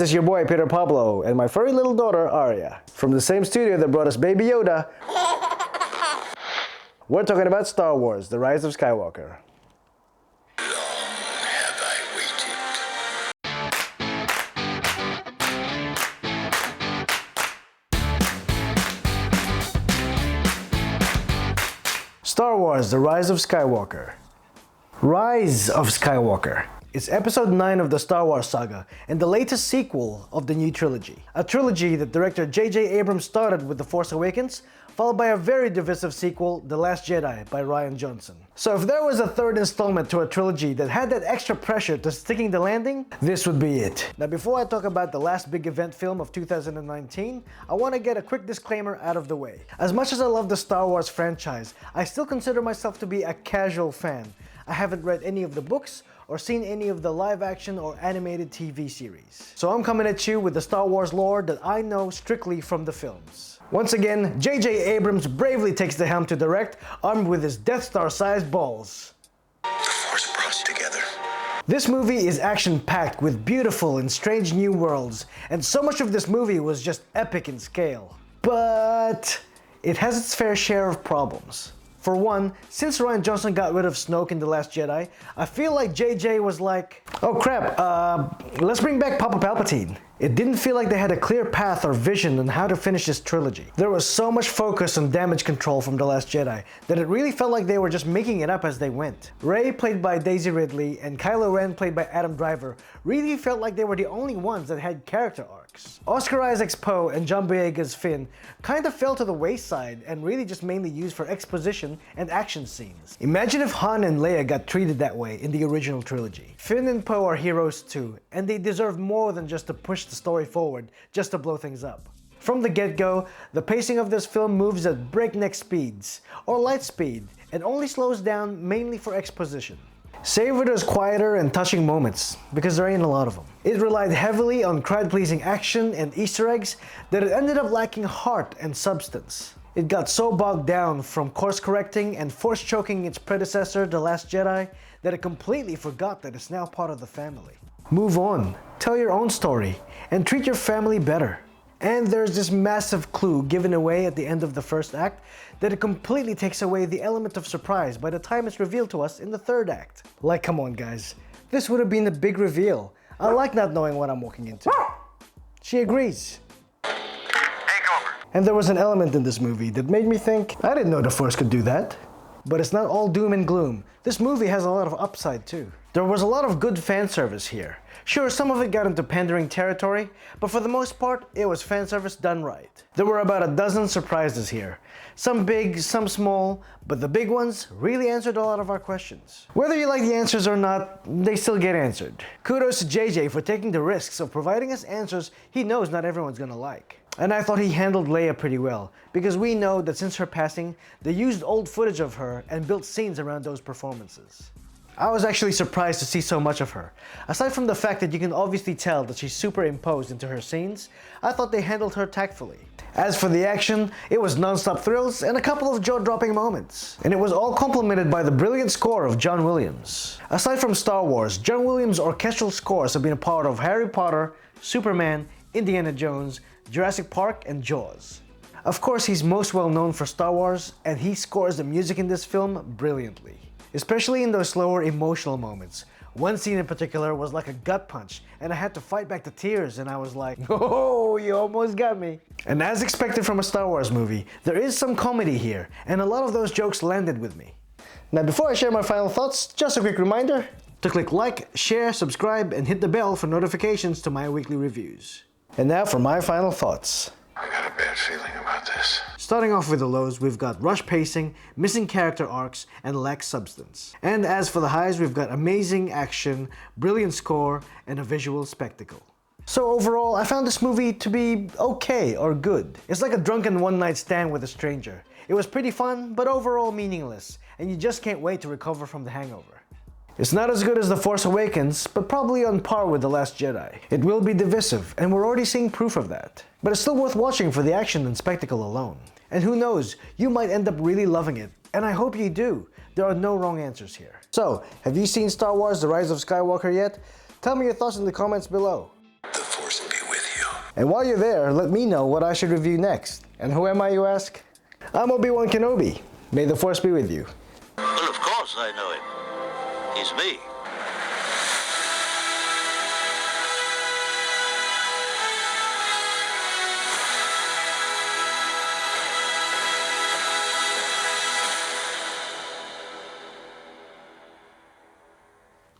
friends, it's your boy Peter Pablo and my furry little daughter Arya. From the same studio that brought us Baby Yoda, we're talking about Star Wars, The Rise of Skywalker. Star Wars, The Rise of Skywalker. Rise of Skywalker. It's episode 9 of the Star Wars saga and the latest sequel of the new trilogy. A trilogy that director J.J. Abrams started with The Force Awakens, followed by a very divisive sequel, The Last Jedi by Rian Johnson. So if there was a third installment to a trilogy that had that extra pressure to sticking the landing, this would be it. Now before I talk about the last big event film of 2019, I want to get a quick disclaimer out of the way. As much as I love the Star Wars franchise, I still consider myself to be a casual fan. I haven't read any of the books or seen any of the live action or animated TV series. So I'm coming at you with the Star Wars lore that I know strictly from the films. Once again, J.J. Abrams bravely takes the helm to direct, armed with his Death Star-sized balls. The Force brought us together. This movie is action-packed with beautiful and strange new worlds, and so much of this movie was just epic in scale. But it has its fair share of problems. For one, since Rian Johnson got rid of Snoke in The Last Jedi, I feel like JJ was like, oh crap, let's bring back Papa Palpatine. It didn't feel like they had a clear path or vision on how to finish this trilogy. There was so much focus on damage control from The Last Jedi that it really felt like they were just making it up as they went. Rey, played by Daisy Ridley, and Kylo Ren, played by Adam Driver, really felt like they were the only ones that had character arcs. Oscar Isaac's Poe and John Boyega's Finn kind of fell to the wayside and really just mainly used for exposition and action scenes. Imagine if Han and Leia got treated that way in the original trilogy. Finn and Poe are heroes too, and they deserve more than just to push the story forward just to blow things up. From the get-go, the pacing of this film moves at breakneck speeds, or light speed, and only slows down mainly for exposition. Savor those quieter and touching moments, because there ain't a lot of them. It relied heavily on crowd-pleasing action and Easter eggs that it ended up lacking heart and substance. It got so bogged down from course-correcting and force-choking its predecessor, The Last Jedi, that it completely forgot that it's now part of the family. Move on, tell your own story, and treat your family better. And there's this massive clue given away at the end of the first act that it completely takes away the element of surprise by the time it's revealed to us in the third act. Like, come on guys, this would have been a big reveal. I like not knowing what I'm walking into. She agrees. And there was an element in this movie that made me think, I didn't know the Force could do that. But it's not all doom and gloom. This movie has a lot of upside too. There was a lot of good fan service here. Sure, some of it got into pandering territory, but for the most part, it was fan service done right. There were about a dozen surprises here. Some big, some small, but the big ones really answered a lot of our questions. Whether you like the answers or not, they still get answered. Kudos to JJ for taking the risks of providing us answers he knows not everyone's gonna like. And I thought he handled Leia pretty well, because we know that since her passing, they used old footage of her and built scenes around those performances. I was actually surprised to see so much of her. Aside from the fact that you can obviously tell that she's superimposed into her scenes, I thought they handled her tactfully. As for the action, it was non-stop thrills and a couple of jaw-dropping moments. And it was all complemented by the brilliant score of John Williams. Aside from Star Wars, John Williams' orchestral scores have been a part of Harry Potter, Superman, Indiana Jones, Jurassic Park, and Jaws. Of course, he's most well known for Star Wars, and he scores the music in this film brilliantly. Especially in those slower emotional moments. One scene in particular was like a gut punch, and I had to fight back the tears, and I was like, oh, you almost got me. And as expected from a Star Wars movie, there is some comedy here, and a lot of those jokes landed with me. Now before I share my final thoughts, just a quick reminder to click like, share, subscribe, and hit the bell for notifications to my weekly reviews. And now for my final thoughts. I got a bad feeling about this. Starting off with the lows, we've got rush pacing, missing character arcs, and lack substance. And as for the highs, we've got amazing action, brilliant score, and a visual spectacle. So overall, I found this movie to be okay or good. It's like a drunken one-night stand with a stranger. It was pretty fun, but overall meaningless, and you just can't wait to recover from the hangover. It's not as good as The Force Awakens, but probably on par with The Last Jedi. It will be divisive, and we're already seeing proof of that. But it's still worth watching for the action and spectacle alone. And who knows, you might end up really loving it, and I hope you do. There are no wrong answers here. So, have you seen Star Wars The Rise of Skywalker yet? Tell me your thoughts in the comments below. The Force And while you're there, let me know what I should review next. And who am I, you ask? I'm Obi-Wan Kenobi. May the Force be with you. Well, of course I know him. He's me.